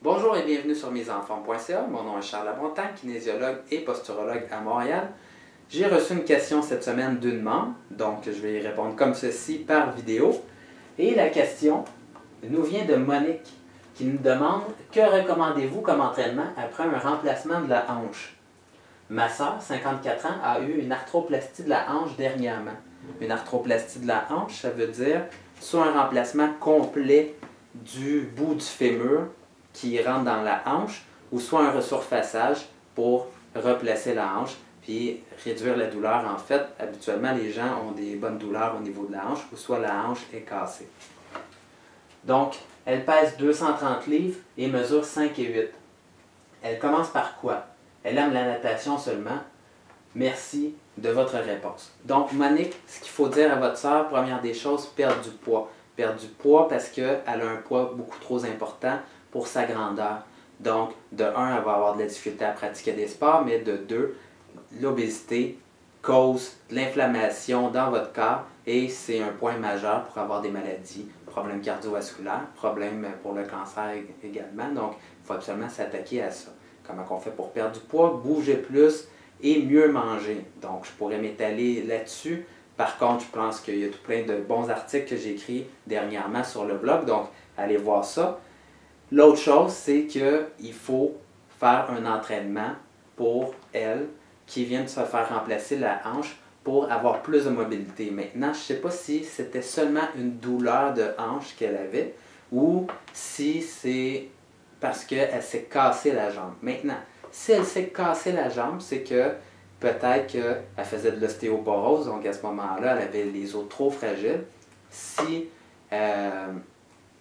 Bonjour et bienvenue sur mesenformes.ca. Mon nom est Charles Lamontagne, kinésiologue et posturologue à Montréal. J'ai reçu une question cette semaine d'une membre, donc je vais y répondre comme ceci par vidéo. Et la question nous vient de Monique qui nous demande « Que recommandez-vous comme entraînement après un remplacement de la hanche? » Ma sœur, 54 ans, a eu une arthroplastie de la hanche dernièrement. Une arthroplastie de la hanche, ça veut dire soit un remplacement complet du bout du fémur qui rentre dans la hanche, ou soit un resurfaçage pour replacer la hanche puis réduire la douleur. En fait, habituellement, les gens ont des bonnes douleurs au niveau de la hanche, ou soit la hanche est cassée. Donc, elle pèse 230 livres et mesure 5 et 8. Elle commence par quoi? Elle aime la natation seulement. Merci de votre réponse. Donc, Monique, ce qu'il faut dire à votre sœur, première des choses, perdre du poids. Perdre du poids parce qu'elle a un poids beaucoup trop important pour sa grandeur. Donc, de 1, elle va avoir de la difficulté à pratiquer des sports, mais de 2, l'obésité cause de l'inflammation dans votre corps et c'est un point majeur pour avoir des maladies, problèmes cardiovasculaires, problèmes pour le cancer également. Donc, il faut absolument s'attaquer à ça. Comment on fait pour perdre du poids? Bouger plus et mieux manger. Donc, je pourrais m'étaler là-dessus. Par contre, je pense qu'il y a tout plein de bons articles que j'ai écrits dernièrement sur le blog, donc allez voir ça. L'autre chose, c'est qu'il faut faire un entraînement pour elle qui vient de se faire remplacer la hanche pour avoir plus de mobilité. Maintenant, je ne sais pas si c'était seulement une douleur de hanche qu'elle avait ou si c'est parce qu'elle s'est cassée la jambe. Maintenant, si elle s'est cassée la jambe, c'est que peut-être qu'elle faisait de l'ostéoporose, donc à ce moment-là, elle avait les os trop fragiles. Si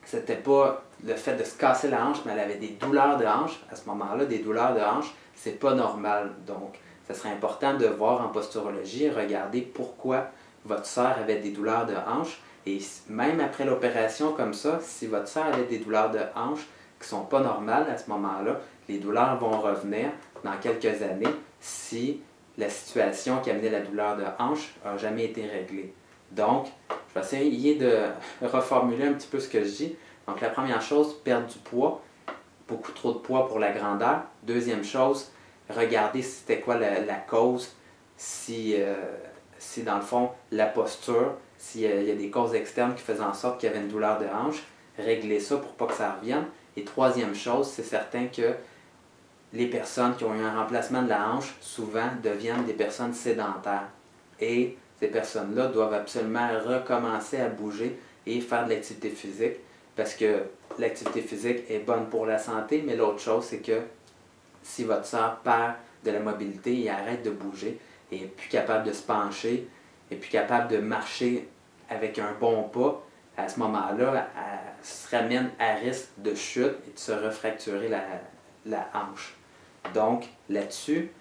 c'était pas le fait de se casser la hanche, mais elle avait des douleurs de hanche, à ce moment-là, des douleurs de hanche, c'est pas normal. Donc, ce serait important de voir en posturologie, regarder pourquoi votre sœur avait des douleurs de hanche. Et même après l'opération comme ça, si votre sœur avait des douleurs de hanche qui ne sont pas normales à ce moment-là, les douleurs vont revenir dans quelques années si la situation qui amenait la douleur de hanche n'a jamais été réglée. Donc, je vais essayer de reformuler un petit peu ce que je dis. Donc, la première chose, perdre du poids. Beaucoup trop de poids pour la grandeur. Deuxième chose, regarder c'était quoi la cause. Si dans le fond, la posture, s'il y a des causes externes qui faisaient en sorte qu'il y avait une douleur de hanche, régler ça pour pas que ça revienne. Et troisième chose, c'est certain que les personnes qui ont eu un remplacement de la hanche, souvent deviennent des personnes sédentaires. Et ces personnes-là doivent absolument recommencer à bouger et faire de l'activité physique parce que l'activité physique est bonne pour la santé, mais l'autre chose, c'est que si votre sœur perd de la mobilité et arrête de bouger, et n'est plus capable de se pencher, et plus capable de marcher avec un bon pas, à ce moment-là, elle se ramène à risque de chute et de se refracturer la hanche. Donc, là-dessus,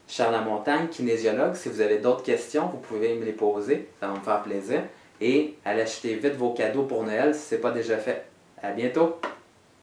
Charles Lamontagne, kinésiologue, si vous avez d'autres questions, vous pouvez me les poser, ça va me faire plaisir. Et allez acheter vite vos cadeaux pour Noël si ce n'est pas déjà fait. À bientôt!